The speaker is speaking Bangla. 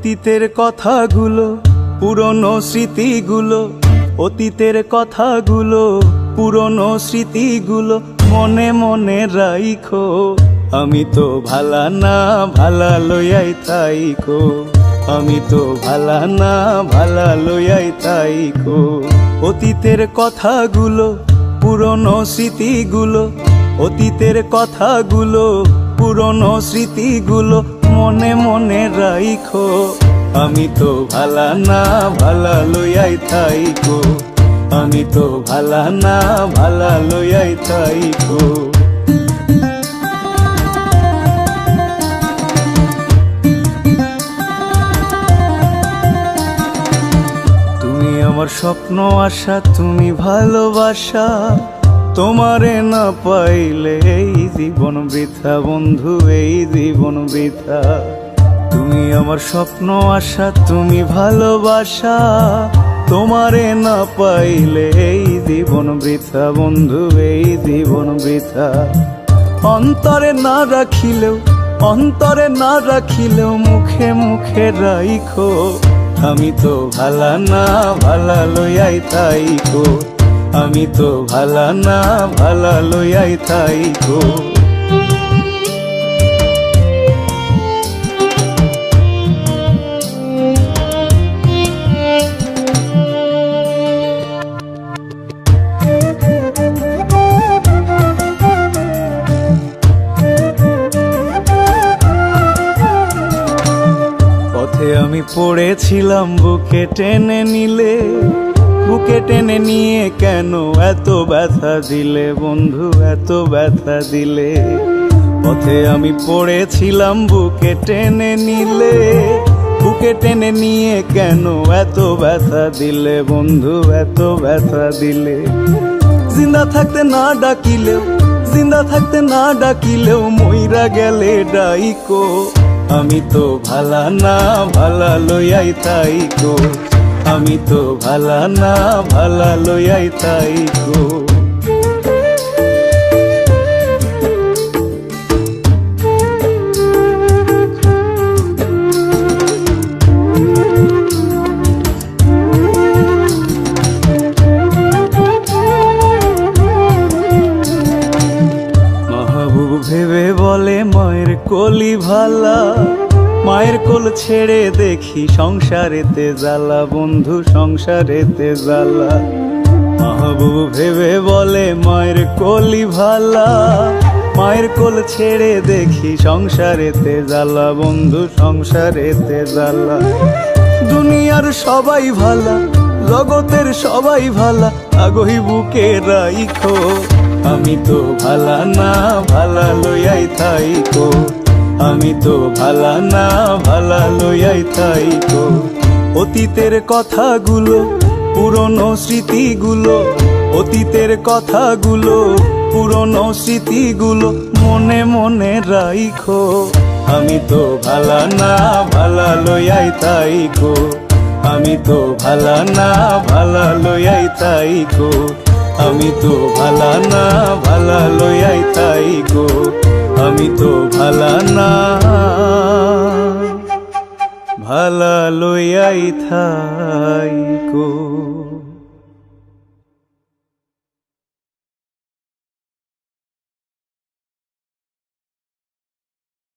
অতীতের কথাগুলো, পুরনো স্মৃতিগুলো, অতীতের কথাগুলো, পুরনো স্মৃতিগুলো মনে মনে রাইখো। আমি তো ভালা না, ভালা লইয়াই থাইকো। আমি তো ভালা না, ভালা লইয়াই থাইকো। অতীতের কথাগুলো, পুরনো স্মৃতিগুলো, অতীতের কথাগুলো, পুরনো স্মৃতিগুলো মনে মনে রাইখো। আমি তো ভালা না, ভালা লইয়াই থাইকো। আমি তো ভালা না, ভালা লইয়াই থাইকো। তুমি আমার স্বপ্ন আশা, তুমি ভালোবাসা, তোমারে না পাইলে এই জীবন বৃথা বন্ধু, এই জীবন বৃথা। তুমি আমার স্বপ্ন আশা, তুমি ভালোবাসা, তোমারে না পাইলে এই জীবন বৃথা বন্ধু, এই জীবন বৃথা। অন্তরে না রাখিলেও, অন্তরে না রাখিলেও মুখে মুখে রাইখো। আমি তো ভালা না, ভালা লইয়াই থাইকো। আমি তো ভালা না, ভালা লইয়াই থাইকো। পথে আমি পড়েছিলাম, বুকে টেনে নিলে, বুকে টেনে নিয়ে কেন এত ব্যথা দিলে বন্ধু, এত ব্যথা দিলে। পথে আমি পড়েছিলাম, বুকে টেনে নিলে, বুকে টেনে নিয়ে কেন এত ব্যথা দিলে বন্ধু, এত ব্যথা দিলে। জিন্দা থাকতে না ডাকিলেও, জিন্দা থাকতে না ডাকিলেও মইরা গেলে ডাইকো। আমি তো ভালা না, ভালা লইয়াই থাইকো। আমি তো ভালা না, ভালা লইয়াই থাইকো। মাহবুব ভেবে বলে মায়ের কোলি ভালা, মায়ের কোল ছেড়ে দেখি সংসারেতে জ্বালা বন্ধু, সংসারেতে জ্বালা। মাহবুব ভেবে বলে মায়ের কোলি ভালা, মায়ের কোল ছেড়ে দেখি সংসারেতে জ্বালা বন্ধু, সংসারেতে জ্বালা। দুনিয়ার সবাই ভালা, জগতের সবাই ভালা, আগই বুকে রাইখো। আমি তো ভালা না, ভালা লইয়াই থাইকো। আমি তো ভালা না, ভালা লইয়াই থাইকো। অতীতের কথাগুলো, পুরনো স্মৃতিগুলো, অতীতের কথাগুলো, পুরনো স্মৃতিগুলো মনে মনে রাইখো। আমি তো ভালা না, ভালা লইয়াই থাইকো। আমি তো ভালা না, ভালা লইয়াই থাইকো। আমি তো ভালা না, ভালা লইয়াই থাইকো। আমি তো ভালা না, ভালা লইয়াই থাইকো।